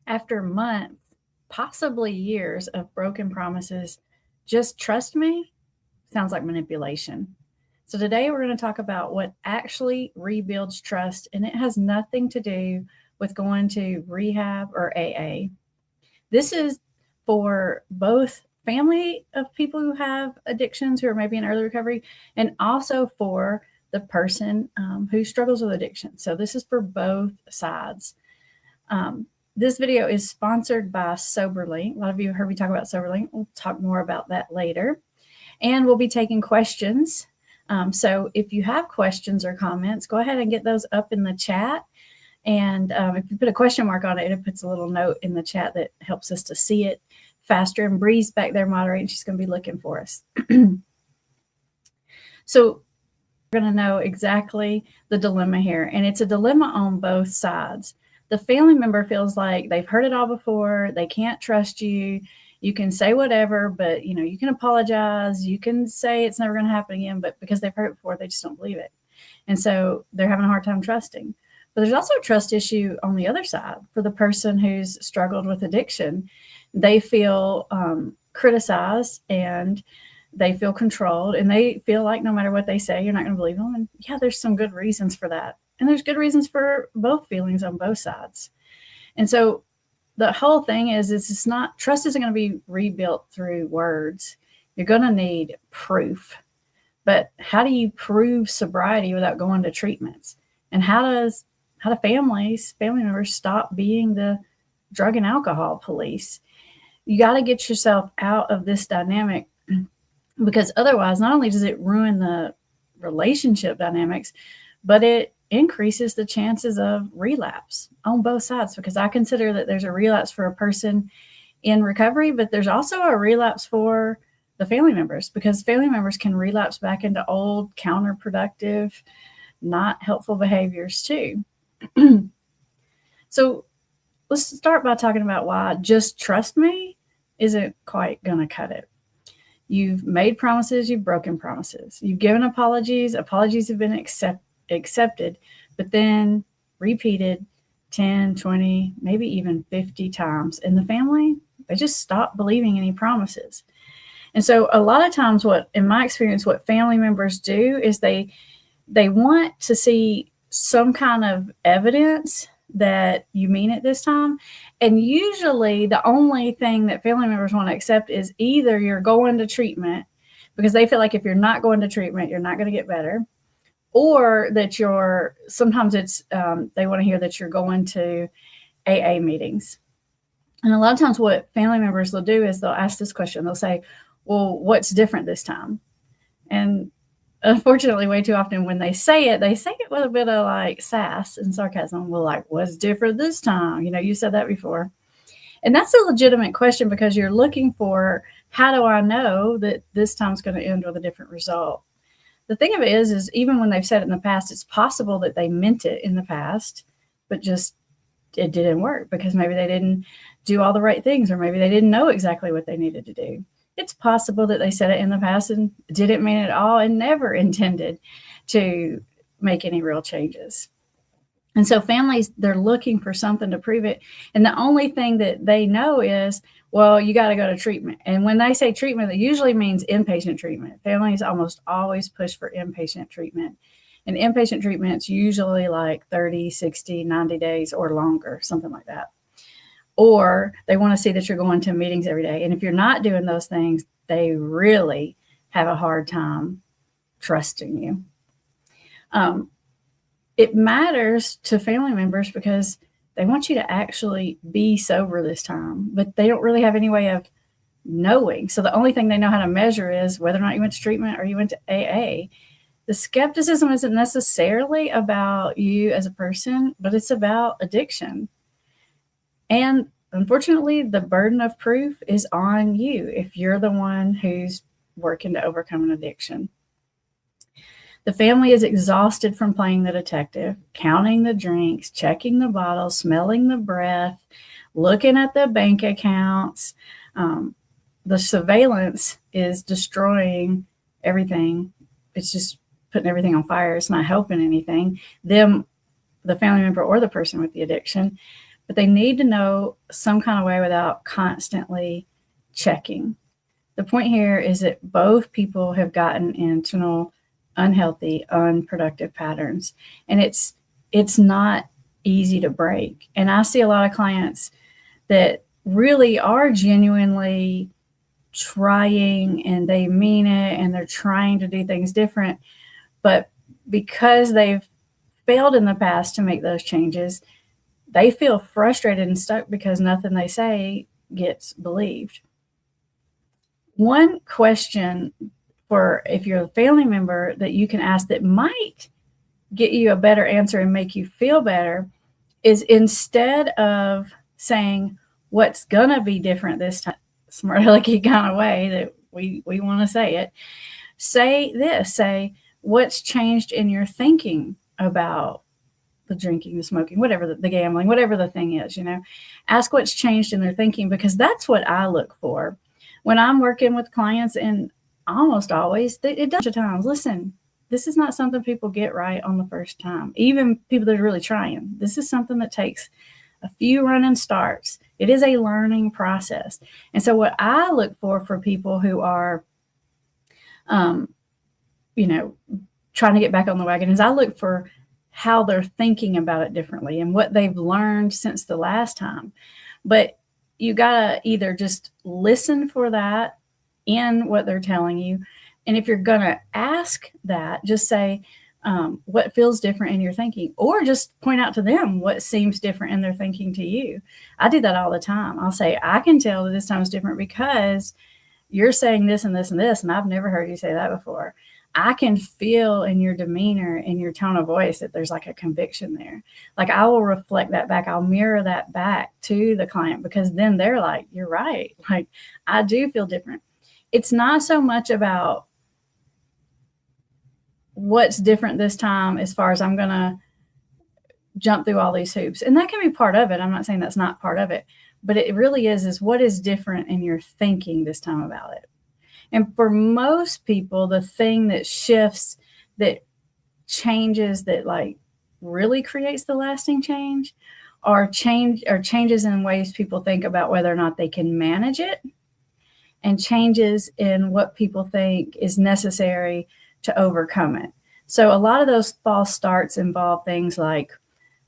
After months, possibly years of broken promises, just trust me sounds like manipulation. So today we're going to talk about what actually rebuilds trust, and it has nothing to do with going to rehab or AA. This is for both family of people who have addictions who are maybe in early recovery, and also for the person who struggles with addiction. So this is for both sides. This video is sponsored by Soberly. A lot of you heard me talk about Soberly. We'll talk more about that later. And we'll be taking questions. So if you have questions or comments, go ahead and get those up in the chat. And if you put a question mark on it, it puts a little note in the chat that helps us to see it faster. And Bree's back there moderating. She's going to be looking for us. So we're going to know exactly the dilemma here. And it's a dilemma on both sides. The family member feels like they've heard it all before. They can't trust you. You can say whatever, but you can apologize. You can say it's never going to happen again, but because they've heard it before, they just don't believe it. And so they're having a hard time trusting. But there's also a trust issue on the other side for the person who's struggled with addiction. They feel criticized and they feel controlled, and they feel like no matter what they say, you're not going to believe them. And yeah, there's some good reasons for that. And there's good reasons for both feelings on both sides. And so the whole thing is it's not, trust isn't going to be rebuilt through words. You're going to need proof. But how do you prove sobriety without going to treatments? And how do family members stop being the drug and alcohol police? You got to get yourself out of this dynamic, because otherwise, not only does it ruin the relationship dynamics, but it increases the chances of relapse on both sides, because I consider that there's a relapse for a person in recovery, but there's also a relapse for the family members, because family members can relapse back into old, counterproductive, not helpful behaviors too. So let's start by talking about why just trust me isn't quite going to cut it. You've made promises, you've broken promises. You've given apologies have been accepted, but then repeated 10, 20, maybe even 50 times. And the family, they just stop believing any promises. And so a lot of times in my experience, what family members do is they want to see some kind of evidence that you mean it this time. And usually the only thing that family members want to accept is either you're going to treatment, because they feel like if you're not going to treatment, you're not going to get better, or that sometimes it's, they want to hear that you're going to AA meetings. And a lot of times what family members will do is they'll ask this question. They'll say, well, what's different this time? And unfortunately, way too often when they say it with a bit of like sass and sarcasm. Well, like, what's different this time? You said that before. And that's a legitimate question, because you're looking for, how do I know that this time's going to end with a different result? The thing of it is even when they've said it in the past, it's possible that they meant it in the past, but just it didn't work because maybe they didn't do all the right things, or maybe they didn't know exactly what they needed to do. It's possible that they said it in the past and didn't mean it all and never intended to make any real changes. And so families, they're looking for something to prove it. And the only thing that they know is, well, you got to go to treatment. And when they say treatment, that usually means inpatient treatment. Families almost always push for inpatient treatment. And inpatient treatment's usually like 30, 60, 90 days or longer, something like that. Or they want to see that you're going to meetings every day. And if you're not doing those things, they really have a hard time trusting you. It matters to family members because they want you to actually be sober this time, but they don't really have any way of knowing. So the only thing they know how to measure is whether or not you went to treatment or you went to AA. The skepticism isn't necessarily about you as a person, but it's about addiction. And unfortunately, the burden of proof is on you if you're the one who's working to overcome an addiction. The family is exhausted from playing the detective, counting the drinks, checking the bottles, smelling the breath, looking at the bank accounts. The surveillance is destroying everything. It's just putting everything on fire. It's not helping anything. The family member or the person with the addiction. but they need to know some kind of way without constantly checking. The point here is that both people have gotten into unhealthy, unproductive patterns, and it's not easy to break. And I see a lot of clients that really are genuinely trying, and they mean it, and they're trying to do things different, but because they've failed in the past to make those changes, they feel frustrated and stuck because nothing they say gets believed. One question for if you're a family member that you can ask that might get you a better answer and make you feel better is, instead of saying what's gonna be different this time, smart alecky kind of way that we want to say this: say what's changed in your thinking about the drinking, the smoking, whatever, the gambling, whatever the thing is. Ask what's changed in their thinking, because that's what I look for when I'm working with clients. And almost always, it does at times, listen, this is not something people get right on the first time. Even people that are really trying, this is something that takes a few running starts. It is a learning process. And so what I look for people who are, trying to get back on the wagon, is I look for how they're thinking about it differently and what they've learned since the last time. But you gotta either just listen for that in what they're telling you. And if you're gonna ask that, just say, what feels different in your thinking, or just point out to them what seems different in their thinking to you. I do that all the time. I'll say, I can tell that this time is different because you're saying this and this and this, and I've never heard you say that before. I can feel in your demeanor, in your tone of voice, that there's like a conviction there. Like, I will reflect that back. I'll mirror that back to the client, because then they're like, you're right. Like, I do feel different. It's not so much about what's different this time as far as I'm going to jump through all these hoops. And that can be part of it. I'm not saying that's not part of it, but it really is what is different in your thinking this time about it. And for most people, the thing that shifts, that changes, that like really creates the lasting change, are changes in ways people think about whether or not they can manage it, and changes in what people think is necessary to overcome it. So a lot of those false starts involve things like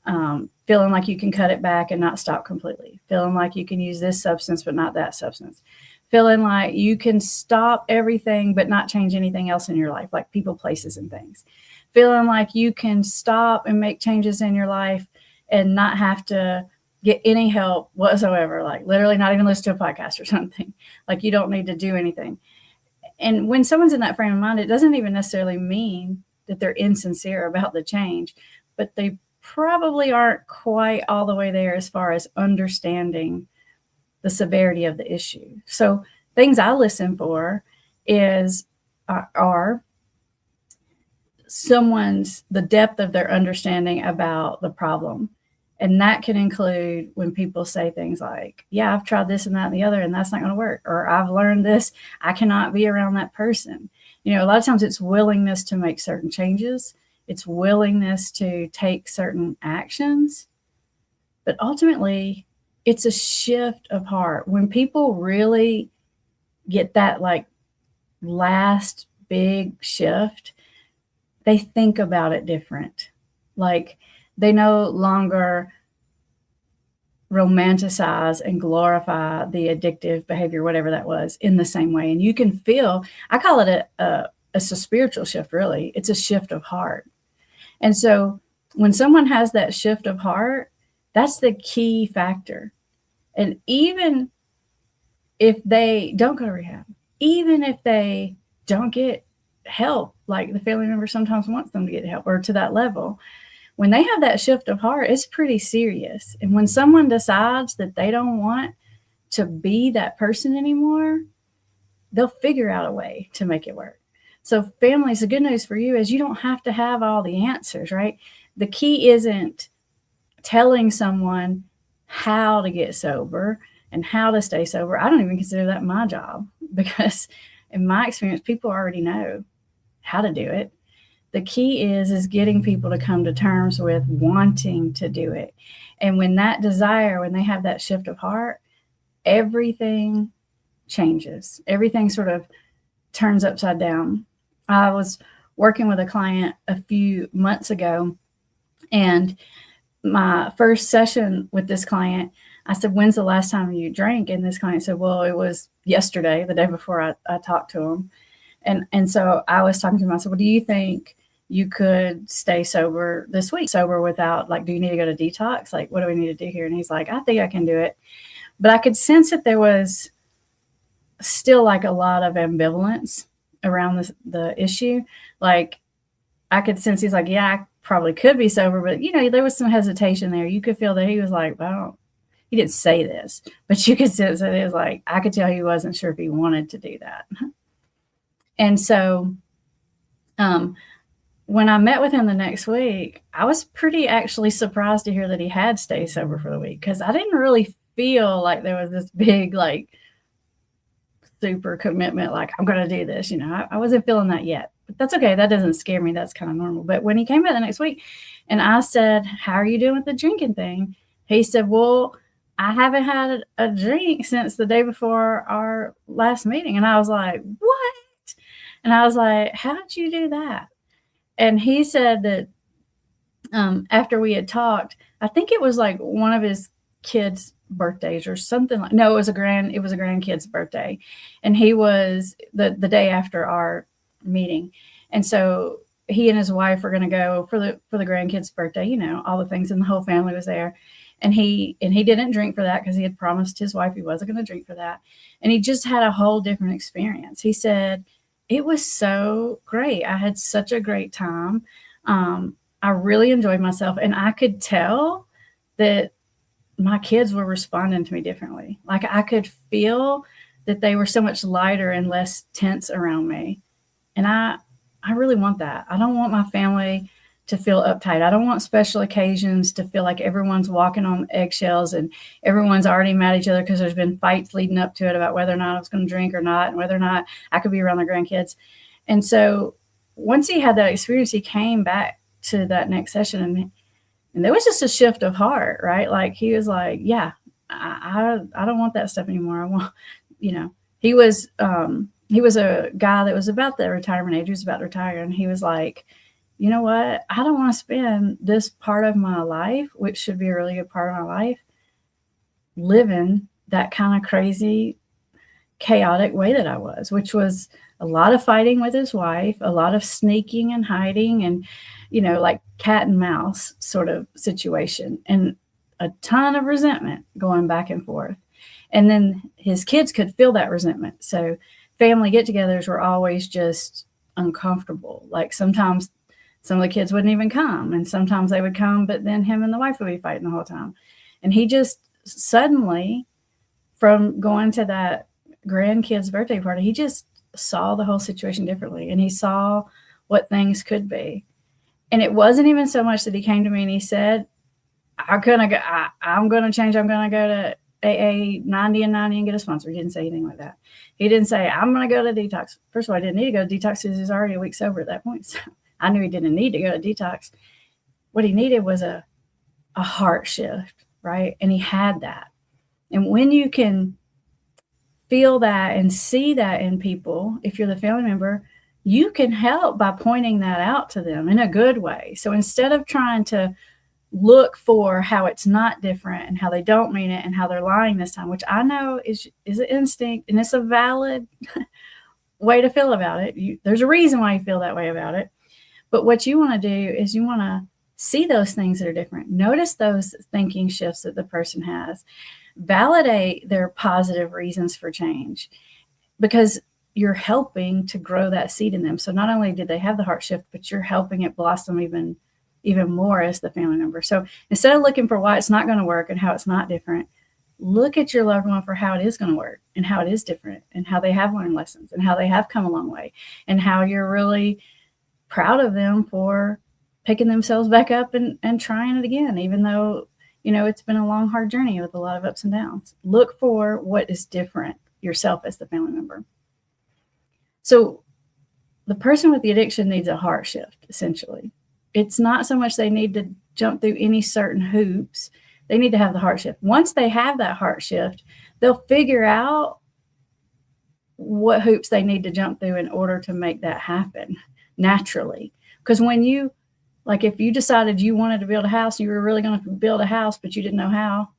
feeling like you can cut it back and not stop completely, feeling like you can use this substance but not that substance, feeling like you can stop everything but not change anything else in your life, like people, places, and things, feeling like you can stop and make changes in your life and not have to get any help whatsoever, like literally not even listen to a podcast or something, like you don't need to do anything. And when someone's in that frame of mind, it doesn't even necessarily mean that they're insincere about the change, but they probably aren't quite all the way there as far as understanding the severity of the issue. So things I listen for are the depth of their understanding about the problem. And that can include when people say things like, yeah, I've tried this and that and the other, and that's not going to work. Or I've learned this, I cannot be around that person. A lot of times it's willingness to make certain changes. It's willingness to take certain actions. But ultimately, it's a shift of heart. When people really get that like last big shift, they think about it different. Like, they no longer romanticize and glorify the addictive behavior, whatever that was, in the same way. And you can feel, I call it it's a spiritual shift, really. It's a shift of heart. And so when someone has that shift of heart, that's the key factor. And even if they don't go to rehab, even if they don't get help, like the family member sometimes wants them to get help or to that level, when they have that shift of heart, it's pretty serious. And when someone decides that they don't want to be that person anymore, they'll figure out a way to make it work. So families, the good news for you is you don't have to have all the answers, right? The key isn't telling someone how to get sober and how to stay sober. I don't even consider that my job, because in my experience, people already know how to do it. The key is getting people to come to terms with wanting to do it. And when that desire, when they have that shift of heart, everything changes. Everything sort of turns upside down. I was working with a client a few months ago, and my first session with this client, I said, "When's the last time you drank?" And this client said, "Well, it was yesterday, the day before I talked to him." And so I was talking to him. I said, "Well, do you think you could stay sober this week? Sober without, like, do you need to go to detox? Like, what do we need to do here?" And he's like, "I think I can do it." But I could sense that there was still like a lot of ambivalence around the issue. Like, I could sense he's like, "Yeah, I probably could be sober," but there was some hesitation there. You could feel that he was like, "Well," he didn't say this, but you could sense that it was like, I could tell he wasn't sure if he wanted to do that. And so, when I met with him the next week, I was pretty actually surprised to hear that he had stayed sober for the week, because I didn't really feel like there was this big, like, super commitment, like, I'm going to do this. I wasn't feeling that yet, but that's okay. That doesn't scare me. That's kind of normal. But when he came back the next week and I said, "How are you doing with the drinking thing?" He said, "Well, I haven't had a drink since the day before our last meeting." And I was like, "What?" And I was like, "How did you do that?" And he said that after we had talked, I think it was like one of his kids' birthdays or something like. No, it was a grandkid's birthday, and he was the day after our meeting, and so he and his wife were going to go for the grandkid's birthday. All the things, and the whole family was there, and he didn't drink for that because he had promised his wife he wasn't going to drink for that, and he just had a whole different experience. He said, "It was so great. I had such a great time. I really enjoyed myself, and I could tell that my kids were responding to me differently. Like, I could feel that they were so much lighter and less tense around me. And I really want that. I don't want my family to feel uptight. I don't want special occasions to feel like everyone's walking on eggshells and everyone's already mad at each other because there's been fights leading up to it about whether or not I was going to drink or not, and whether or not I could be around the grandkids." And so once he had that experience, he came back to that next session, and there was just a shift of heart, right? Like, he was like, "Yeah, I don't want that stuff anymore. I want," he was a guy that was about the retirement age. He was about to retire, and he was like, "You know what? I don't want to spend this part of my life, which should be a really good part of my life, living that kind of crazy, chaotic way that I was," which was a lot of fighting with his wife, a lot of sneaking and hiding, and like cat and mouse sort of situation, and a ton of resentment going back and forth. And then his kids could feel that resentment. So family get-togethers were always just uncomfortable. Like, sometimes some of the kids wouldn't even come, and sometimes they would come, but then him and the wife would be fighting the whole time. And he just suddenly, from going to that grandkid's birthday party, he just saw the whole situation differently, and he saw what things could be. And it wasn't even so much that he came to me and he said, I'm going to change. I'm going to go to AA 90 and 90 and get a sponsor. He didn't say anything like that. He didn't say, "I'm going to go to detox." First of all, I didn't need to go to detox because he was already a week sober at that point. So I knew he didn't need to go to detox. What he needed was a heart shift, right? And he had that. And when you can feel that and see that in people, if you're the family member, you can help by pointing that out to them in a good way. So instead of trying to look for how it's not different and how they don't mean it and how they're lying this time, which I know is an instinct, and it's a valid way to feel about it. There's a reason why you feel that way about it. But what you want to do is you want to see those things that are different. Notice those thinking shifts that the person has. Validate their positive reasons for change, because you're helping to grow that seed in them. So not only did they have the heart shift, but you're helping it blossom even more as the family member. So instead of looking for why it's not going to work and how it's not different, look at your loved one for how it is going to work and how it is different and how they have learned lessons and how they have come a long way and how you're really proud of them for picking themselves back up and trying it again, even though, it's been a long, hard journey with a lot of ups and downs. Look for what is different yourself as the family member. So the person with the addiction needs a heart shift, essentially. It's not so much they need to jump through any certain hoops They need to have the heart shift. Once they have that heart shift, they'll figure out what hoops they need to jump through in order to make that happen naturally. Because when you, like, if you decided you wanted to build a house, you were really going to build a house, but you didn't know how,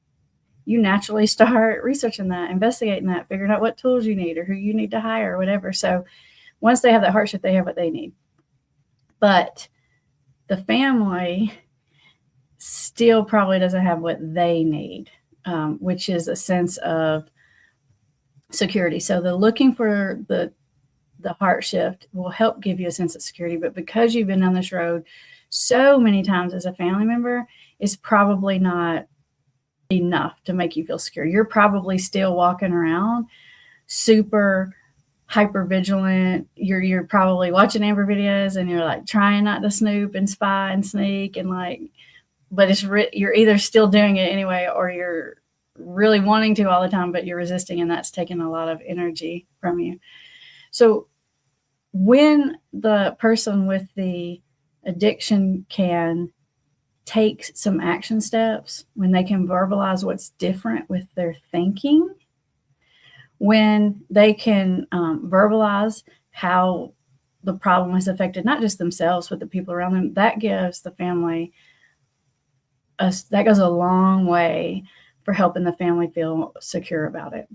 you naturally start researching that, investigating that, figuring out what tools you need or who you need to hire or whatever. So once they have that heart shift, they have what they need. But the family still probably doesn't have what they need, which is a sense of security. So the looking for the heart shift will help give you a sense of security. But because you've been down this road so many times as a family member, it's probably not enough to make you feel secure. You're probably still walking around super hyper vigilant. You're probably watching Amber videos and you're like trying not to snoop and spy and sneak and like, but you're either still doing it anyway or you're really wanting to all the time, but you're resisting, and that's taking a lot of energy from you. So when the person with the addiction can take some action steps, when they can verbalize what's different with their thinking, when they can verbalize how the problem has affected not just themselves, but the people around them, that gives the family, that goes a long way for helping the family feel secure about it.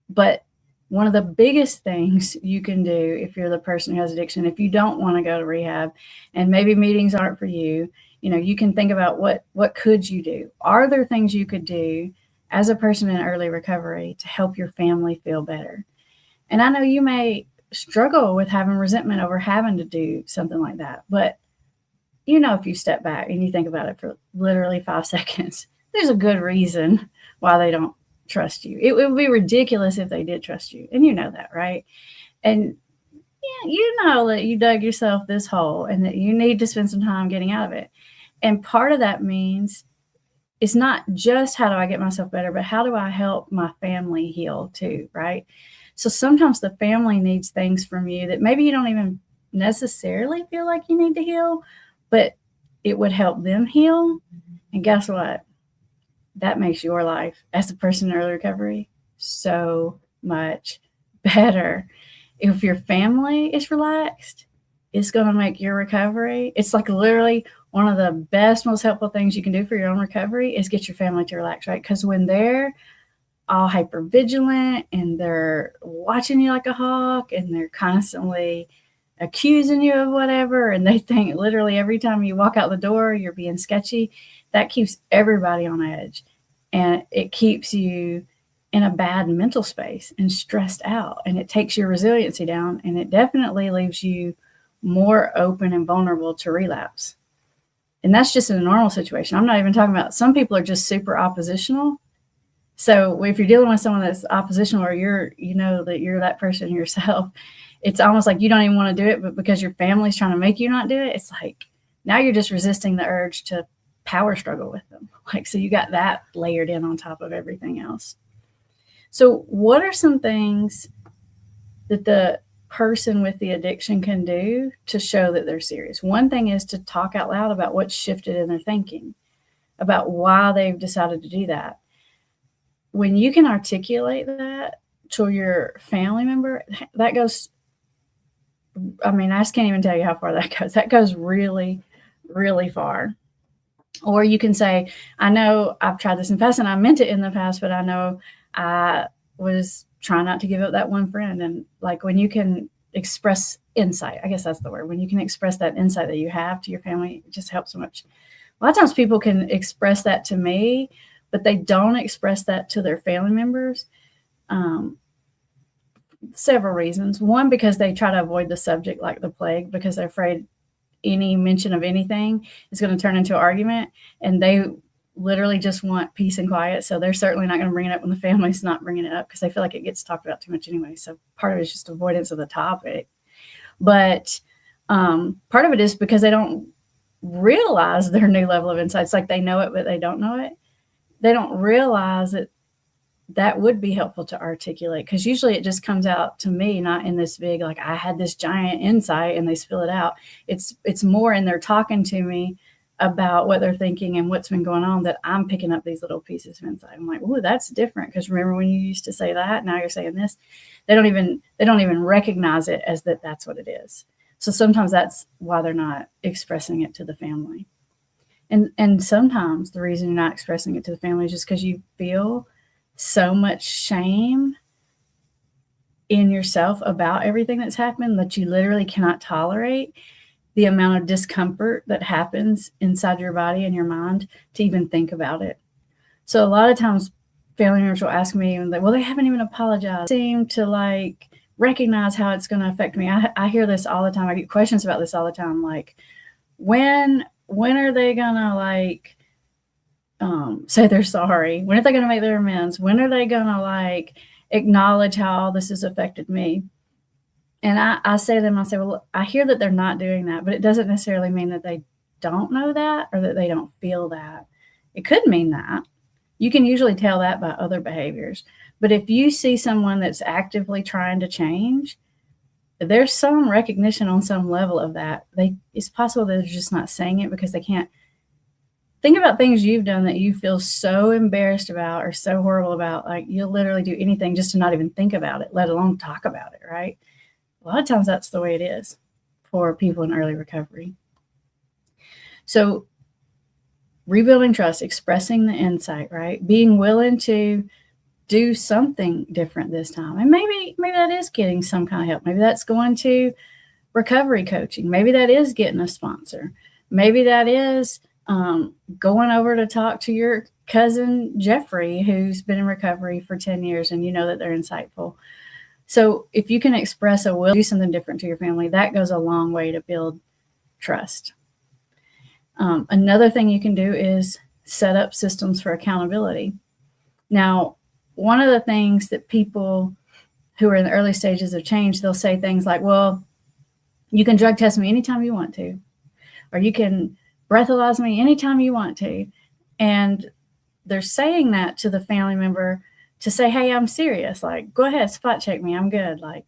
But one of the biggest things you can do if you're the person who has addiction, if you don't want to go to rehab and maybe meetings aren't for you, you can think about what could you do? Are there things you could do as a person in early recovery to help your family feel better? And I know you may struggle with having resentment over having to do something like that, but if you step back and you think about it for literally 5 seconds, there's a good reason why they don't trust you. It would be ridiculous if they did trust you. And you know that, right? And you know that you dug yourself this hole and that you need to spend some time getting out of it. And part of that means it's not just how do I get myself better, but how do I help my family heal too, right? So sometimes the family needs things from you that maybe you don't even necessarily feel like you need to heal, but it would help them heal. And guess what? That makes your life as a person in early recovery so much better. If your family is relaxed, it's going to make your recovery. It's like literally one of the best, most helpful things you can do for your own recovery is get your family to relax, right? Because when they're all hyper vigilant and they're watching you like a hawk and they're constantly accusing you of whatever, and they think literally every time you walk out the door, you're being sketchy, that keeps everybody on edge. And it keeps you in a bad mental space and stressed out. And it takes your resiliency down. And it definitely leaves you more open and vulnerable to relapse. And that's just in a normal situation. I'm not even talking about, some people are just super oppositional. So if you're dealing with someone that's oppositional, or that you're that person yourself, it's almost like you don't even want to do it, but because your family's trying to make you not do it, it's like now you're just resisting the urge to power struggle with them. So you got that layered in on top of everything else. So what are some things that the person with the addiction can do to show that they're serious? One thing is to talk out loud about what's shifted in their thinking, about why they've decided to do that. When you can articulate that to your family member, that goes, I just can't even tell you how far that goes. That goes really, really far. Or you can say, I know I've tried this in the past and I meant it in the past, but I know I was trying not to give up that one friend. And when you can express insight, I guess that's the word, when you can express that insight that you have to your family, it just helps so much. A lot of times people can express that to me, but they don't express that to their family members. Several reasons. One, because they try to avoid the subject like the plague, because they're afraid any mention of anything is going to turn into an argument, and they literally just want peace and quiet. So they're certainly not going to bring it up when the family's not bringing it up, because they feel like it gets talked about too much anyway. So part of it is just avoidance of the topic. But part of it is because they don't realize their new level of insight. It's like they know it, but they don't know it. They don't realize that would be helpful to articulate, because usually it just comes out to me, not in this big, I had this giant insight and they spill it out. It's more in their talking to me about what they're thinking and what's been going on, that I'm picking up these little pieces of insight. I'm like, oh, that's different. Because remember when you used to say that, now you're saying this. They don't even recognize it as that's what it is. So sometimes that's why they're not expressing it to the family. And sometimes the reason you're not expressing it to the family is just because you feel so much shame in yourself about everything that's happened that you literally cannot tolerate the amount of discomfort that happens inside your body and your mind to even think about it. So a lot of times family members will ask me, and well, they haven't even apologized. They seem to like recognize how it's going to affect me. I hear this all the time. I get questions about this all the time. Like, when are they going to like say they're sorry? When are they going to make their amends? When are they going to like acknowledge how all this has affected me? And I say to them, I say, well, I hear that they're not doing that, but it doesn't necessarily mean that they don't know that or that they don't feel that. It could mean that. You can usually tell that by other behaviors. But if you see someone that's actively trying to change, there's some recognition on some level of that. It's possible that they're just not saying it because they can't think about things you've done that you feel so embarrassed about or so horrible about. Like, you'll literally do anything just to not even think about it, let alone talk about it, right? A lot of times that's the way it is for people in early recovery. So rebuilding trust, expressing the insight, right? Being willing to do something different this time. And maybe that is getting some kind of help. Maybe that's going to recovery coaching. Maybe that is getting a sponsor. Maybe that is going over to talk to your cousin Jeffrey, who's been in recovery for 10 years and you know that they're insightful. So if you can express a will to do something different to your family, that goes a long way to build trust. Another thing you can do is set up systems for accountability. Now, one of the things that people who are in the early stages of change, they'll say things like, well, you can drug test me anytime you want to, or you can breathalyze me anytime you want to. And they're saying that to the family member to say, hey, I'm serious. Like, go ahead, spot check me. I'm good. Like,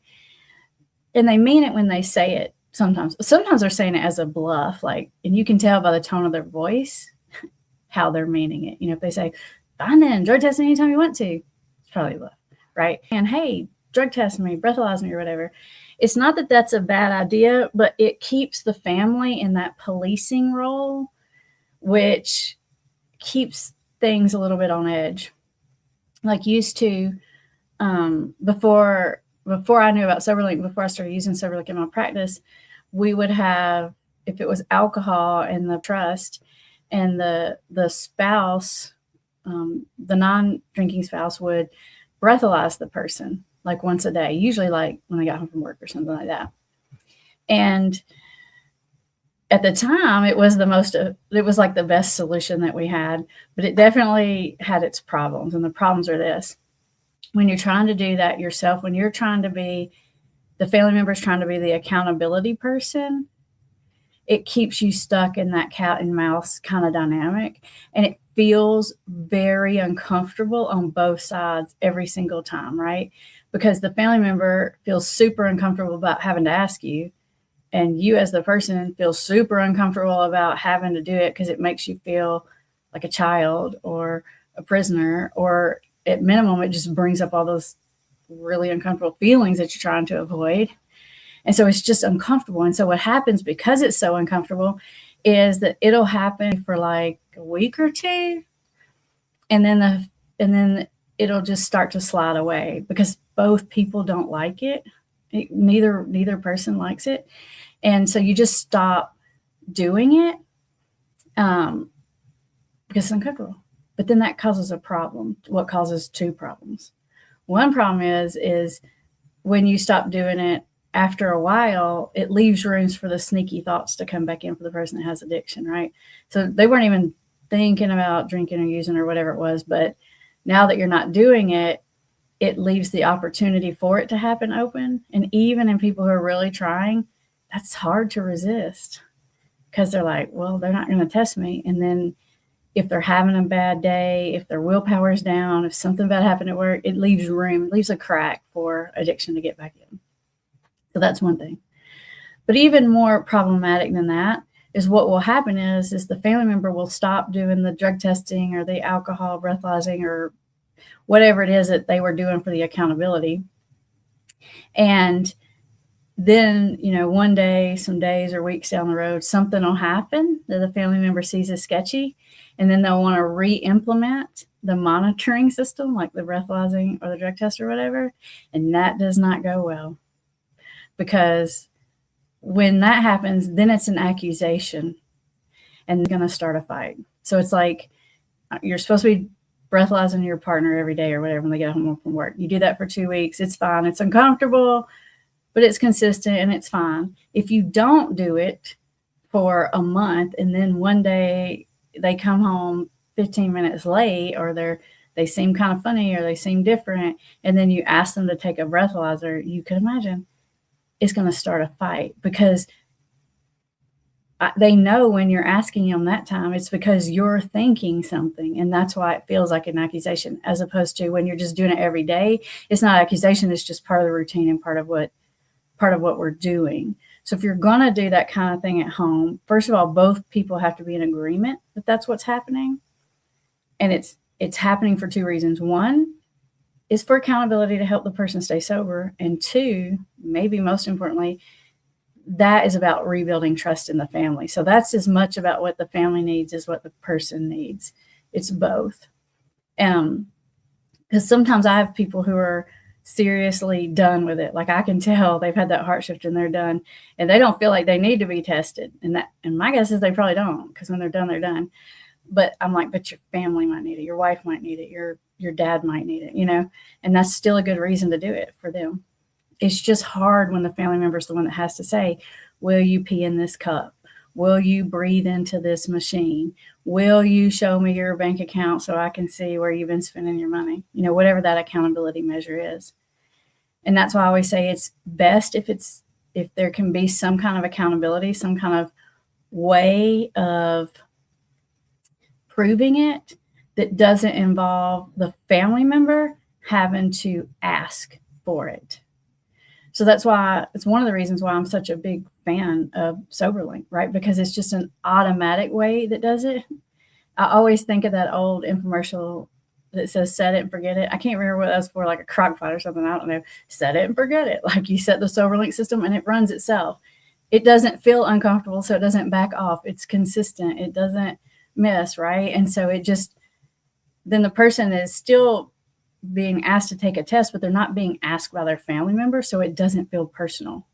and they mean it when they say it. Sometimes they're saying it as a bluff, like, and you can tell by the tone of their voice how they're meaning it. You know, if they say, fine then, drug test me anytime you want to, it's probably a bluff, right? And hey, drug test me, breathalyze me, or whatever. It's not that that's a bad idea, but it keeps the family in that policing role, which keeps things a little bit on edge. Like used to, before I knew about SoberLink, before I started using SoberLink in my practice, we would have, if it was alcohol in the trust, and the spouse, the non-drinking spouse would breathalyze the person like once a day, usually like when they got home from work or something like that. And at the time, it was like the best solution that we had, but it definitely had its problems. And the problems are this: when you're trying to do that yourself, when you're trying to be, the family member's trying to be the accountability person, it keeps you stuck in that cat and mouse kind of dynamic. And it feels very uncomfortable on both sides every single time, right? Because the family member feels super uncomfortable about having to ask you, and you as the person feel super uncomfortable about having to do it because it makes you feel like a child or a prisoner, or at minimum, it just brings up all those really uncomfortable feelings that you're trying to avoid. And so it's just uncomfortable. And so what happens, because it's so uncomfortable, is that it'll happen for like a week or two, and then it'll just start to slide away because both people don't like it. Neither person likes it. And so you just stop doing it because it's uncomfortable. But then that causes a problem. What causes two problems? One problem is when you stop doing it, after a while, it leaves rooms for the sneaky thoughts to come back in for the person that has addiction, right? So they weren't even thinking about drinking or using or whatever it was, but now that you're not doing it, it leaves the opportunity for it to happen open. And even in people who are really trying, that's hard to resist because they're like, well, they're not going to test me. And then if they're having a bad day, if their willpower's down, if something bad happened at work, it leaves room, it leaves a crack for addiction to get back in. So that's one thing. But even more problematic than that, is what will happen is the family member will stop doing the drug testing or the alcohol breathalyzing or whatever it is that they were doing for the accountability. And then, one day, some days or weeks down the road, something will happen that the family member sees as sketchy. And then they'll want to re-implement the monitoring system, like the breathalyzing or the drug test or whatever. And that does not go well, because when that happens, then it's an accusation and they're going to start a fight. So it's like you're supposed to be breathalyzing your partner every day or whatever when they get home from work. You do that for 2 weeks. It's fine. It's uncomfortable, but it's consistent and it's fine. If you don't do it for a month and then one day they come home 15 minutes late, or they seem kind of funny or they seem different, and then you ask them to take a breathalyzer, you can imagine it's going to start a fight, because they know when you're asking them that time, it's because you're thinking something. And that's why it feels like an accusation, as opposed to when you're just doing it every day. It's not accusation. It's just part of the routine and part of what we're doing. So if you're going to do that kind of thing at home, first of all, both people have to be in agreement that that's what's happening. And it's happening for two reasons. One is for accountability to help the person stay sober. And two, maybe most importantly, that is about rebuilding trust in the family. So that's as much about what the family needs as what the person needs. It's both. Because sometimes I have people who are seriously done with it. Like, I can tell they've had that heart shift and they're done, and they don't feel like they need to be tested. And my guess is they probably don't, because when they're done, they're done. But I'm like, but your family might need it. Your wife might need it. Your dad might need it, and that's still a good reason to do it for them. It's just hard when the family member is the one that has to say, will you pee in this cup? Will you breathe into this machine? Will you show me your bank account so I can see where you've been spending your money? Whatever that accountability measure is. And that's why I always say it's best if there can be some kind of accountability, some kind of way of proving it that doesn't involve the family member having to ask for it. So that's why it's one of the reasons why I'm such a big fan of SoberLink, right? Because it's just an automatic way that does it. I always think of that old infomercial that says set it and forget it. I can't remember what that was for, like a crock pot or something. I don't know. Set it and forget it. Like, you set the SoberLink system and it runs itself. It doesn't feel uncomfortable, so it doesn't back off. It's consistent. It doesn't miss, right? And so then the person is still being asked to take a test, but they're not being asked by their family member, so it doesn't feel personal.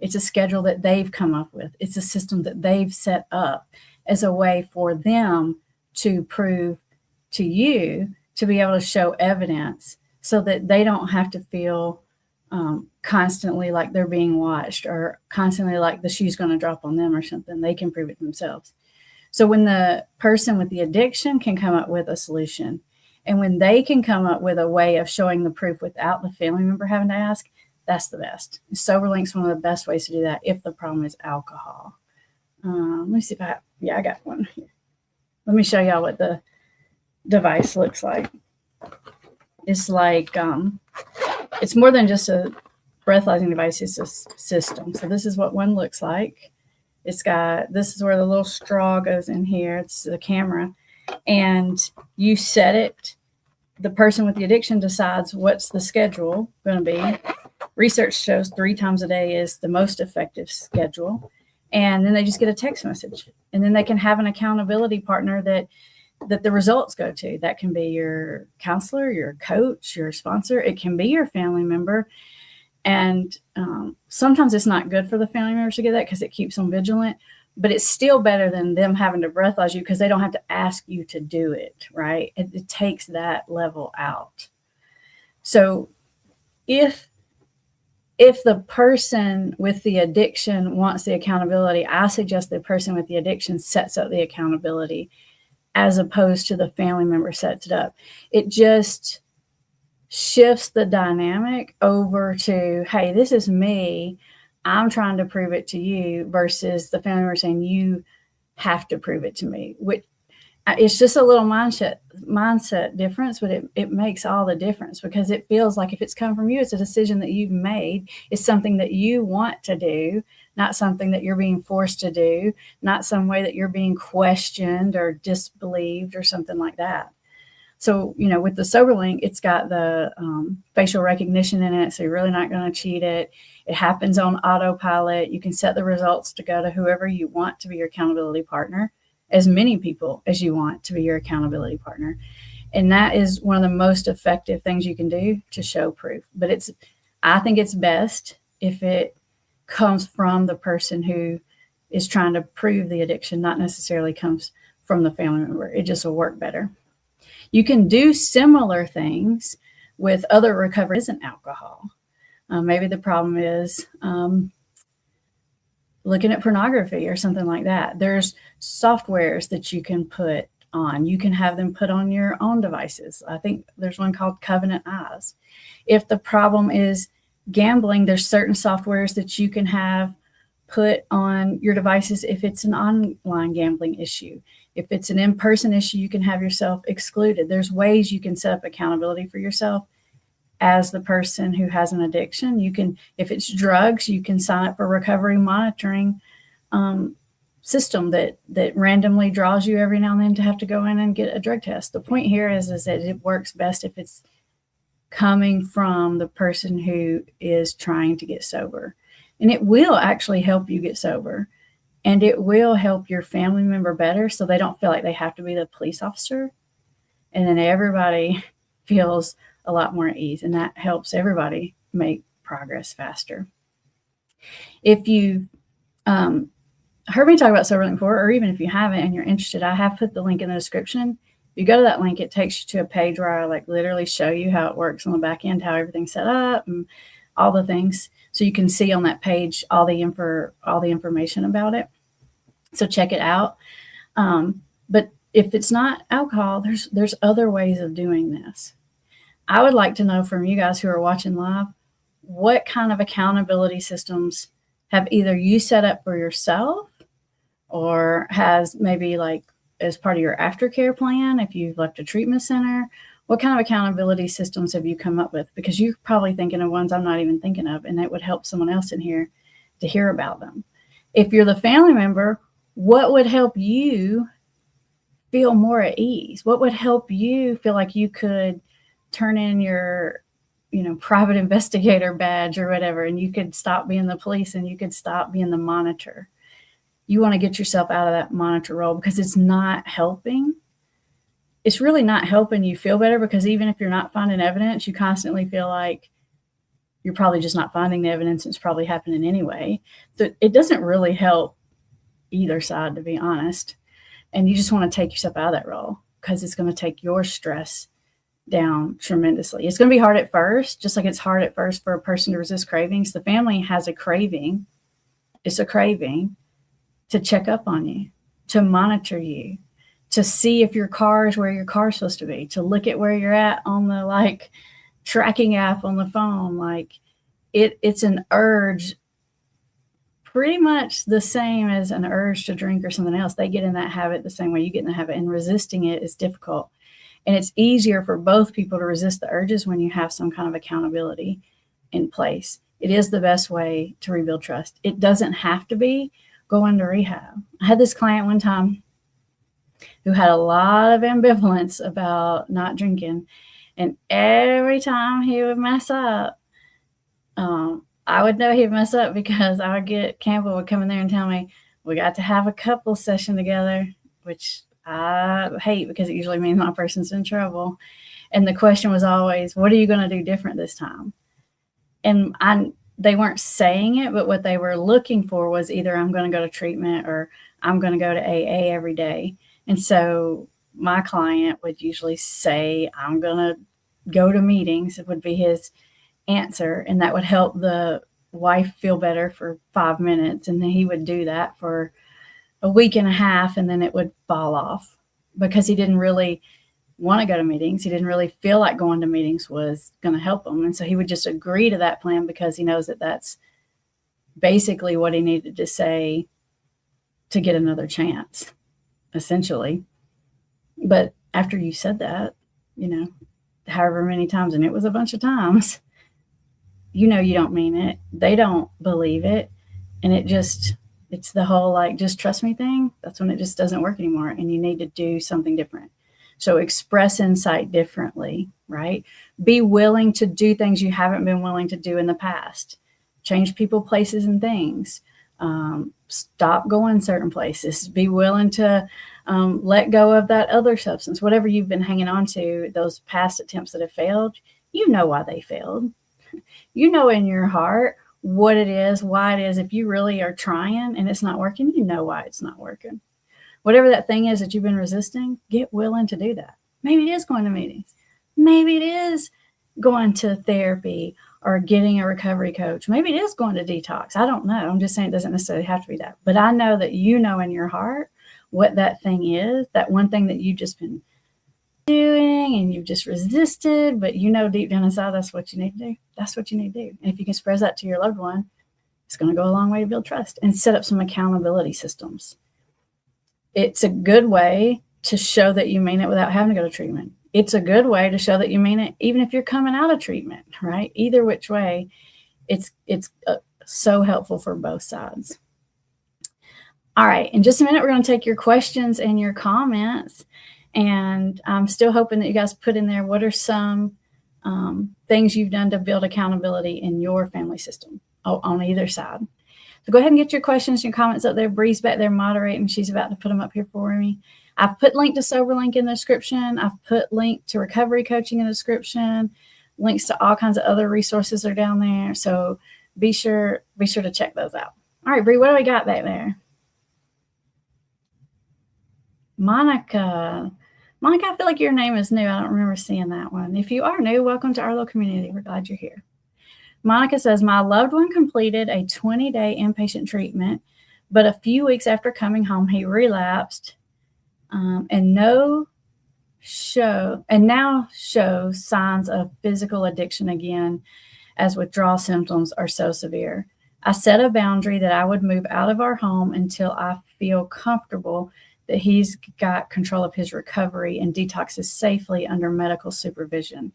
It's a schedule that they've come up with. It's a system that they've set up as a way for them to prove to you, to be able to show evidence, so that they don't have to feel constantly like they're being watched, or constantly like the shoe's going to drop on them or something. They can prove it themselves. So when the person with the addiction can come up with a solution, and when they can come up with a way of showing the proof without the family member having to ask, that's the best. SoberLink's one of the best ways to do that if the problem is alcohol. Let me see if I got one here. Let me show y'all what the device looks like. It's like, it's more than just a breathalyzing device. It's a system. So this is what one looks like. This is where the little straw goes in here. It's the camera. And you set it. The person with the addiction decides what's the schedule going to be. Research shows 3 times a day is the most effective schedule. And then they just get a text message. And then they can have an accountability partner that the results go to. That can be your counselor, your coach, your sponsor. It can be your family member. And sometimes it's not good for the family members to get that, because it keeps them vigilant. But it's still better than them having to breathalyze you, because they don't have to ask you to do it, right? It takes that level out. So if the person with the addiction wants the accountability, I suggest the person with the addiction sets up the accountability, as opposed to the family member sets it up. It just shifts the dynamic over to, hey, this is me. I'm trying to prove it to you, versus the family member saying, you have to prove it to me. It's just a little mindset difference, but it makes all the difference, because it feels like if it's come from you, it's a decision that you've made. It's something that you want to do, not something that you're being forced to do, not some way that you're being questioned or disbelieved or something like that. So, with the SoberLink, it's got the facial recognition in it, so you're really not going to cheat it. It happens on autopilot. You can set the results to go to whoever you want to be your accountability partner, as many people as you want to be your accountability partner. And that is one of the most effective things you can do to show proof. But I think it's best if it comes from the person who is trying to prove the addiction, not necessarily comes from the family member. It just will work better. You can do similar things with other recovery isn't alcohol. Maybe the problem is looking at pornography or something like that. There's softwares that you can put on. You can have them put on your own devices. I think there's one called Covenant Eyes. If the problem is gambling, there's certain softwares that you can have put on your devices if it's an online gambling issue. If it's an in-person issue, you can have yourself excluded. There's ways you can set up accountability for yourself as the person who has an addiction. You can, if it's drugs, you can sign up for recovery monitoring system that randomly draws you every now and then to have to go in and get a drug test. The point here is that it works best if it's coming from the person who is trying to get sober. And it will actually help you get sober. And it will help your family member better so they don't feel like they have to be the police officer. And then everybody feels a lot more at ease. And that helps everybody make progress faster. If you heard me talk about SoberLink before, or even if you haven't and you're interested, I have put the link in the description. If you go to that link, it takes you to a page where I literally show you how it works on the back end, how everything's set up and all the things. So you can see on that page all the information about it. So check it out. But if it's not alcohol, there's other ways of doing this. I would like to know from you guys who are watching live, what kind of accountability systems have either you set up for yourself or has maybe as part of your aftercare plan, if you've left a treatment center, what kind of accountability systems have you come up with? Because you're probably thinking of ones I'm not even thinking of, and it would help someone else in here to hear about them. If you're the family member, what would help you feel more at ease? What would help you feel like you could turn in your, private investigator badge or whatever, and you could stop being the police and you could stop being the monitor? You want to get yourself out of that monitor role because it's not helping. It's really not helping you feel better, because even if you're not finding evidence, you constantly feel like you're probably just not finding the evidence. It's probably happening anyway. So it doesn't really help either side, to be honest. And you just want to take yourself out of that role because it's going to take your stress down tremendously. It's going to be hard at first, just like it's hard at first for a person to resist cravings. The family has a craving. It's a craving to check up on you, to monitor you, to see if your car is where your car is supposed to be, to look at where you're at on the tracking app on the phone. It's an urge, pretty much the same as an urge to drink or something else. They get in that habit the same way you get in the habit, and resisting it is difficult. And it's easier for both people to resist the urges when you have some kind of accountability in place. It is the best way to rebuild trust. It doesn't have to be going to rehab. I had this client one time who had a lot of ambivalence about not drinking. And every time he would mess up, I would know he'd mess up because I would get Campbell would come in there and tell me, we got to have a couple session together, which I hate because it usually means my person's in trouble. And the question was always, what are you going to do different this time? And they weren't saying it, but what they were looking for was either I'm going to go to treatment or I'm going to go to AA every day. And so my client would usually say, I'm going to go to meetings. It would be his answer. And that would help the wife feel better for 5 minutes. And then he would do that for a week and a half, and then it would fall off because he didn't really want to go to meetings. He didn't really feel like going to meetings was going to help him. And so he would just agree to that plan because he knows that that's basically what he needed to say to get another chance, essentially. But after you said that, however many times, and it was a bunch of times, you don't mean it. They don't believe it. And it's the whole like, just trust me thing. That's when it just doesn't work anymore. And you need to do something different. So express insight differently, right? Be willing to do things you haven't been willing to do in the past. Change people, places, and things. Stop going certain places. Be willing to let go of that other substance, whatever you've been hanging on to, those past attempts that have failed. You know why they failed. You know in your heart what it is, why it is. If you really are trying and it's not working, you know why it's not working. Whatever that thing is that you've been resisting, get willing to do that. Maybe it is going to meetings. Maybe it is going to therapy or getting a recovery coach. Maybe it is going to detox. I don't know. I'm just saying it doesn't necessarily have to be that. But I know that you know in your heart what that thing is, that one thing that you've just been doing and you've just resisted, but you know deep down inside that's what you need to do. That's what you need to do. And if you can express that to your loved one, it's going to go a long way to build trust and set up some accountability systems. It's a good way to show that you mean it without having to go to treatment. It's a good way to show that you mean it even if you're coming out of treatment, right? Either which way, it's so helpful for both sides. All right, in just a minute, we're going to take your questions and your comments. And I'm still hoping that you guys put in there, what are some things you've done to build accountability in your family system on either side. So go ahead and get your questions and your comments up there. Bree's back there moderating. She's about to put them up here for me. I've put link to SoberLink in the description. I've put link to recovery coaching in the description. Links to all kinds of other resources are down there. So be sure to check those out. All right, Bree, what do we got back there? Monica, I feel like your name is new. I don't remember seeing that one. If you are new, welcome to our little community. We're glad you're here. Monica says, my loved one completed a 20-day inpatient treatment, but a few weeks after coming home, he relapsed and now shows signs of physical addiction again, as withdrawal symptoms are so severe. I set a boundary that I would move out of our home until I feel comfortable that he's got control of his recovery and detoxes safely under medical supervision.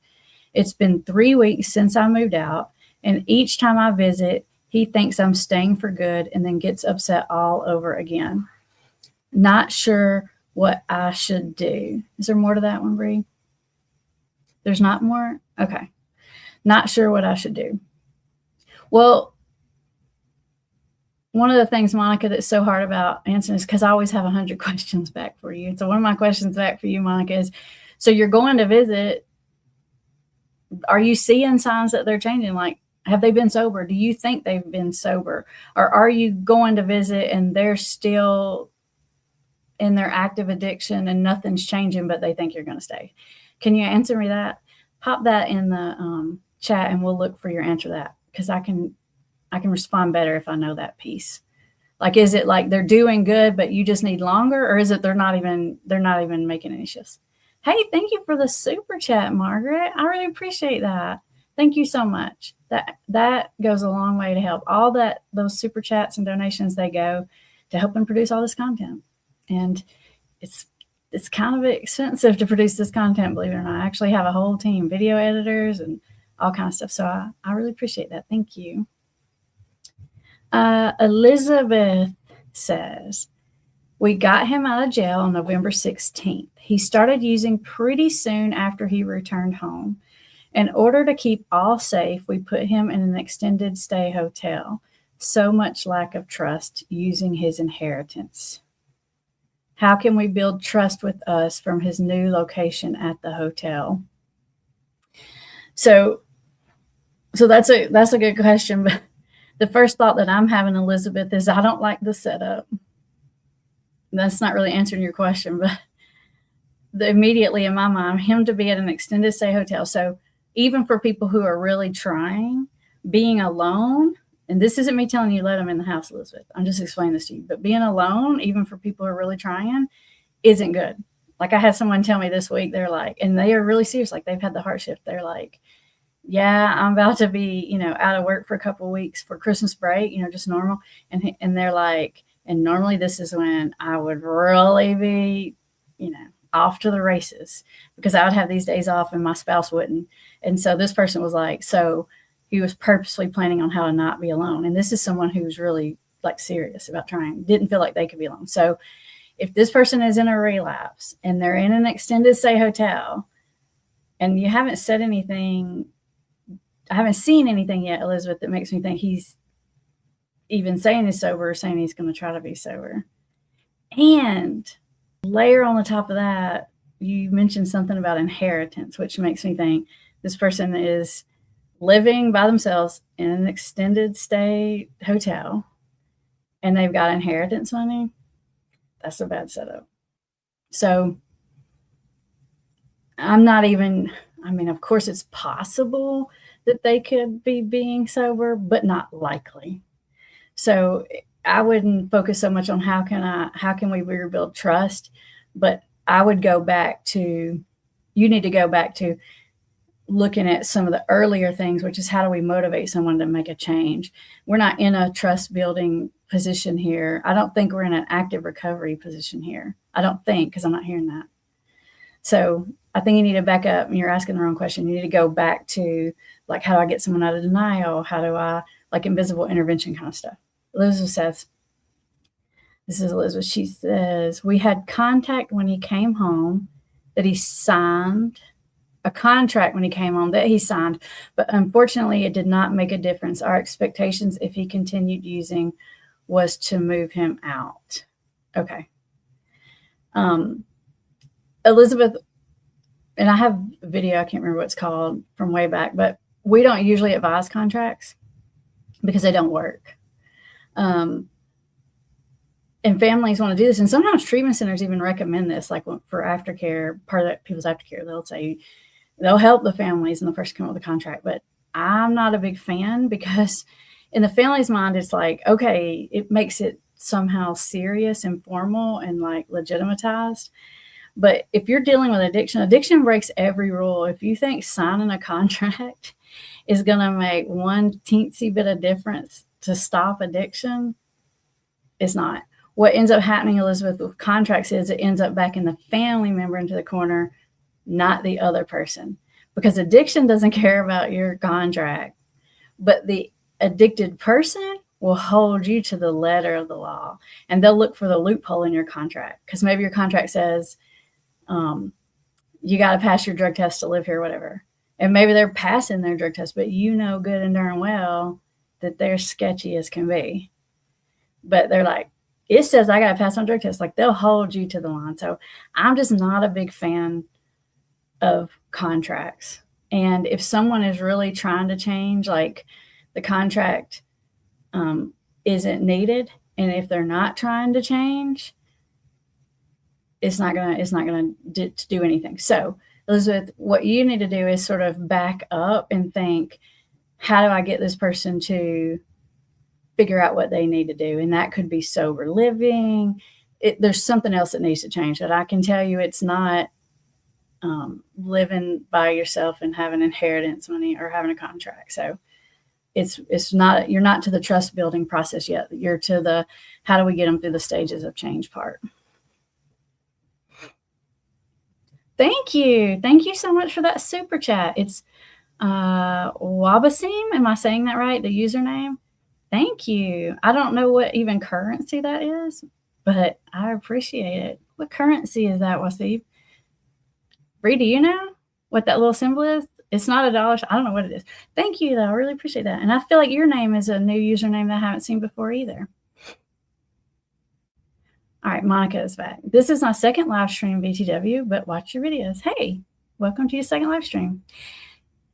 It's been 3 weeks since I moved out, and each time I visit, he thinks I'm staying for good and then gets upset all over again. Not sure what I should do. Is there more to that one, Bree? There's not more? Okay. Not sure what I should do. Well, one of the things, Monica, that's so hard about answering is because I always have 100 questions back for you. So one of my questions back for you, Monica, is, so you're going to visit. Are you seeing signs that they're changing? Like, have they been sober? Do you think they've been sober? Or are you going to visit and they're still in their active addiction and nothing's changing, but they think you're going to stay? Can you answer me that? Pop that in the chat and we'll look for your answer to that, because I can respond better if I know that piece. Like, is it like they're doing good, but you just need longer? Or is it they're not even making any shifts? Hey, thank you for the super chat, Margaret. I really appreciate that. Thank you so much. That goes a long way to help. All those super chats and donations, they go to helping produce all this content. And it's kind of expensive to produce this content, believe it or not. I actually have a whole team, video editors and all kinds of stuff. So I really appreciate that. Thank you. Elizabeth says, we got him out of jail on November 16th. He started using pretty soon after he returned home. In order to keep all safe, we put him in an extended stay hotel. So much lack of trust using his inheritance. How can we build trust with us from his new location at the hotel? So that's a good question. But the first thought that I'm having, Elizabeth, is I don't like the setup. That's not really answering your question, but immediately in my mind, him to be at an extended stay hotel. So even for people who are really trying, being alone, and this isn't me telling you let them in the house, Elizabeth. I'm just explaining this to you. But being alone, even for people who are really trying, isn't good. Like, I had someone tell me this week, they're like, and they are really serious, like they've had the heart shift. They're like, yeah, I'm about to be, out of work for a couple of weeks for Christmas break, just normal. And they're like, and normally this is when I would really be, off to the races, because I would have these days off and my spouse wouldn't. And so this person was like, so he was purposely planning on how to not be alone. And this is someone who's really like serious about trying, didn't feel like they could be alone. So if this person is in a relapse and they're in an extended stay hotel and you haven't said anything, I haven't seen anything yet, Elizabeth, that makes me think he's even saying he's sober or saying he's going to try to be sober. And layer on the top of that, you mentioned something about inheritance, which makes me think this person is living by themselves in an extended stay hotel and they've got inheritance money. That's a bad setup. So I'm not even, I mean, of course it's possible that they could be being sober, but not likely. So I wouldn't focus so much on how can we rebuild trust, but I would go back to, you need to go back to looking at some of the earlier things, which is how do we motivate someone to make a change? We're not in a trust building position here. I don't think we're in an active recovery position here. I don't think, because I'm not hearing that. So I think you need to back up, and you're asking the wrong question. You need to go back to, like, how do I get someone out of denial? How do I, like, invisible intervention kind of stuff. Elizabeth says, this is Elizabeth, she says, we had contact when he came home that he signed, a contract when he came home that he signed, but unfortunately it did not make a difference. Our expectations, if he continued using, was to move him out. Okay. Elizabeth, and I have a video, I can't remember what it's called from way back, but we don't usually advise contracts because they don't work. And families want to do this. And sometimes treatment centers even recommend this, like for aftercare, part of people's aftercare, they'll say, they'll help the families and the person come up with a contract. But I'm not a big fan because in the family's mind, it's like, okay, it makes it somehow serious and formal and like legitimatized. But if you're dealing with addiction, addiction breaks every rule. If you think signing a contract is going to make one teensy bit of difference to stop addiction, it's not. What ends up happening, Elizabeth, with contracts is it ends up backing the family member into the corner, not the other person, because addiction doesn't care about your contract, but the addicted person will hold you to the letter of the law, and they'll look for the loophole in your contract, because maybe your contract says you got to pass your drug test to live here, whatever. And maybe they're passing their drug test, but you know good and darn well that they're sketchy as can be. But they're like, it says I got to pass my drug test. Like, they'll hold you to the line. So I'm just not a big fan of contracts. And if someone is really trying to change, like the contract isn't needed, and if they're not trying to change, it's not gonna do anything. So Elizabeth, what you need to do is sort of back up and think, how do I get this person to figure out what they need to do? And that could be sober living. There's something else that needs to change, that I can tell you it's not living by yourself and having inheritance money or having a contract. So it's not, you're not to the trust building process yet. You're to the, how do we get them through the stages of change part. Thank you. Thank you so much for that super chat. It's Wabasim. Am I saying that right? The username? Thank you. I don't know what even currency that is, but I appreciate it. What currency is that, Wasif? Bree, do you know what that little symbol is? It's not a dollar. I don't know what it is. Thank you, though. I really appreciate that. And I feel like your name is a new username that I haven't seen before either. All right, Monica is back. This is my second live stream, BTW, but watch your videos. Hey, welcome to your second live stream.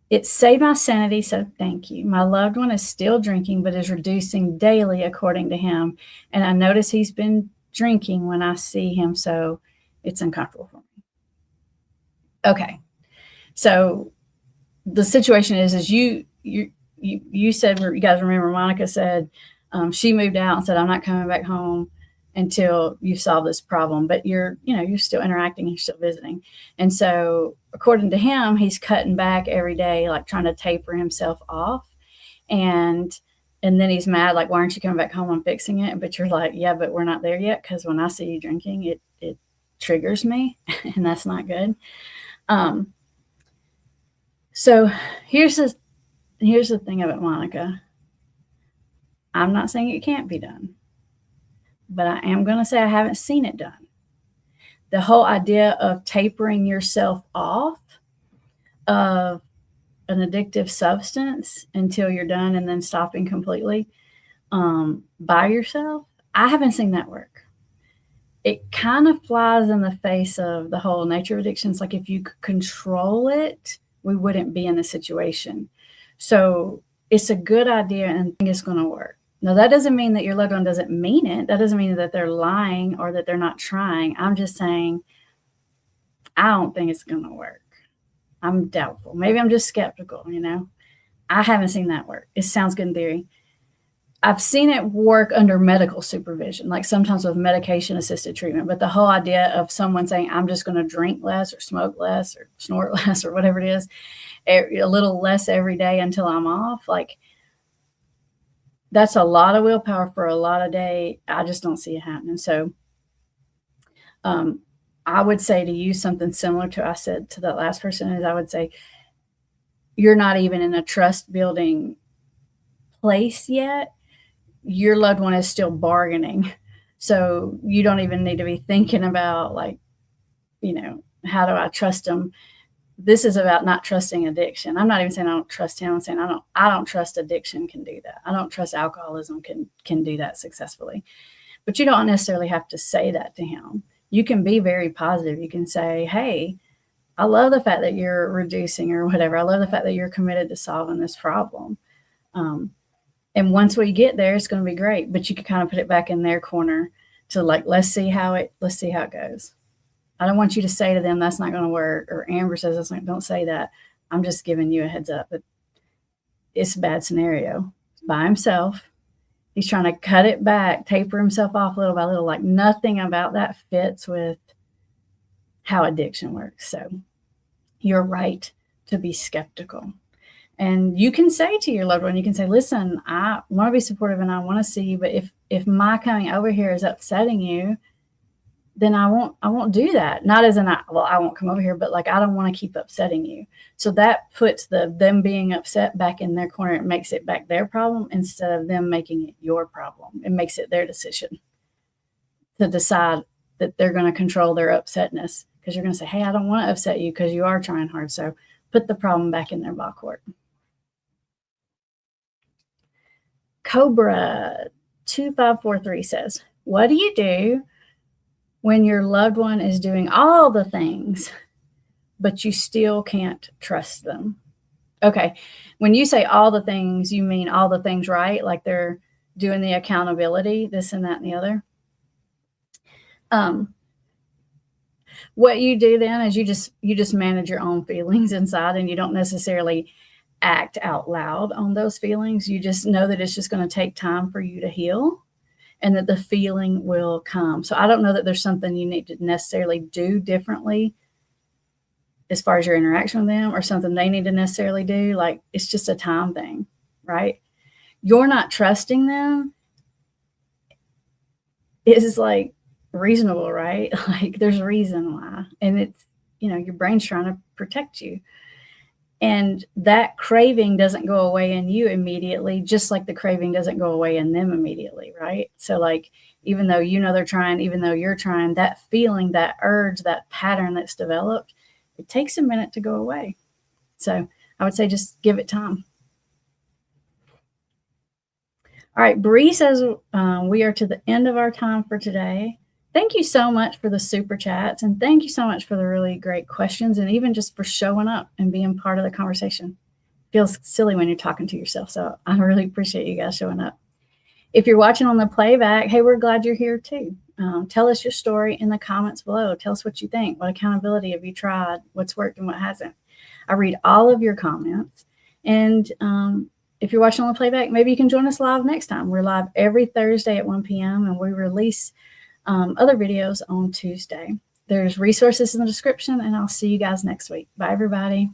It saved my sanity, so thank you. My loved one is still drinking, but is reducing daily, according to him. And I notice he's been drinking when I see him, so it's uncomfortable for me. Okay, so the situation is you said, you guys remember Monica said she moved out and said, I'm not coming back home until you solve this problem, but you're still interacting, you're still visiting. And so according to him, he's cutting back every day, like trying to taper himself off. And then he's mad, like, why aren't you coming back home? I'm fixing it. But you're like, yeah, but we're not there yet, because when I see you drinking, it triggers me, and that's not good. So here's the thing about Monica. I'm not saying it can't be done, but I am going to say I haven't seen it done. The whole idea of tapering yourself off of an addictive substance until you're done and then stopping completely by yourself, I haven't seen that work. It kind of flies in the face of the whole nature of addictions. Like if you could control it, we wouldn't be in this situation. So it's a good idea and it's going to work. Now, that doesn't mean that your loved one doesn't mean it. That doesn't mean that they're lying or that they're not trying. I'm just saying, I don't think it's going to work. I'm doubtful. Maybe I'm just skeptical, I haven't seen that work. It sounds good in theory. I've seen it work under medical supervision, like sometimes with medication-assisted treatment. But the whole idea of someone saying, I'm just going to drink less or smoke less or snort less or whatever it is, a little less every day until I'm off, like that's a lot of willpower for a lot of day. I just don't see it happening. So I would say to use something similar to I said to that last person is I would say, you're not even in a trust building place yet. Your loved one is still bargaining. So you don't even need to be thinking about like, how do I trust them? This is about not trusting addiction. I'm not even saying I don't trust him. I'm saying I don't trust addiction can do that. I don't trust alcoholism can do that successfully. But you don't necessarily have to say that to him. You can be very positive. You can say, hey, I love the fact that you're reducing or whatever. I love the fact that you're committed to solving this problem. And once we get there, it's going to be great. But you can kind of put it back in their corner to like, let's see how it goes. I don't want you to say to them, that's not going to work. Or Amber says, that's not, don't say that. I'm just giving you a heads up. But it's a bad scenario. By himself. He's trying to cut it back, taper himself off little by little. Like nothing about that fits with how addiction works. So you're right to be skeptical. And you can say to your loved one, you can say, listen, I want to be supportive and I want to see you, but if my coming over here is upsetting you, then I won't do that. Not as in, I won't come over here, but like, I don't want to keep upsetting you. So that puts them being upset back in their corner. It makes it back their problem instead of them making it your problem. It makes it their decision to decide that they're going to control their upsetness because you're going to say, hey, I don't want to upset you because you are trying hard. So put the problem back in their ball court. Cobra 2543 says, what do you do when your loved one is doing all the things, but you still can't trust them? Okay. When you say all the things, you mean all the things right? Like they're doing the accountability, this and that and the other. What you do then is you just manage your own feelings inside, and you don't necessarily act out loud on those feelings. You just know that it's just going to take time for you to heal and that the feeling will come. So I don't know that there's something you need to necessarily do differently as far as your interaction with them or something they need to necessarily do. Like it's just a time thing, right? You're not trusting them is like reasonable, right? Like there's a reason why. And it's, your brain's trying to protect you. And that craving doesn't go away in you immediately, just like the craving doesn't go away in them immediately, right? So like, even though they're trying, even though you're trying, that feeling, that urge, that pattern that's developed, it takes a minute to go away. So I would say just give it time. All right, Bree says we are to the end of our time for today. Thank you so much for the super chats, and thank you so much for the really great questions, and even just for showing up and being part of the conversation. Feels silly when you're talking to yourself, so I really appreciate you guys showing up. If you're watching on the playback, hey, we're glad you're here too. Tell us your story in the comments below. Tell us what you think. What accountability have you tried? What's worked and what hasn't? I read all of your comments, and if you're watching on the playback, maybe you can join us live next time. We're live every Thursday at 1 p.m. and we release other videos on Tuesday. There's resources in the description, and I'll see you guys next week. Bye, everybody.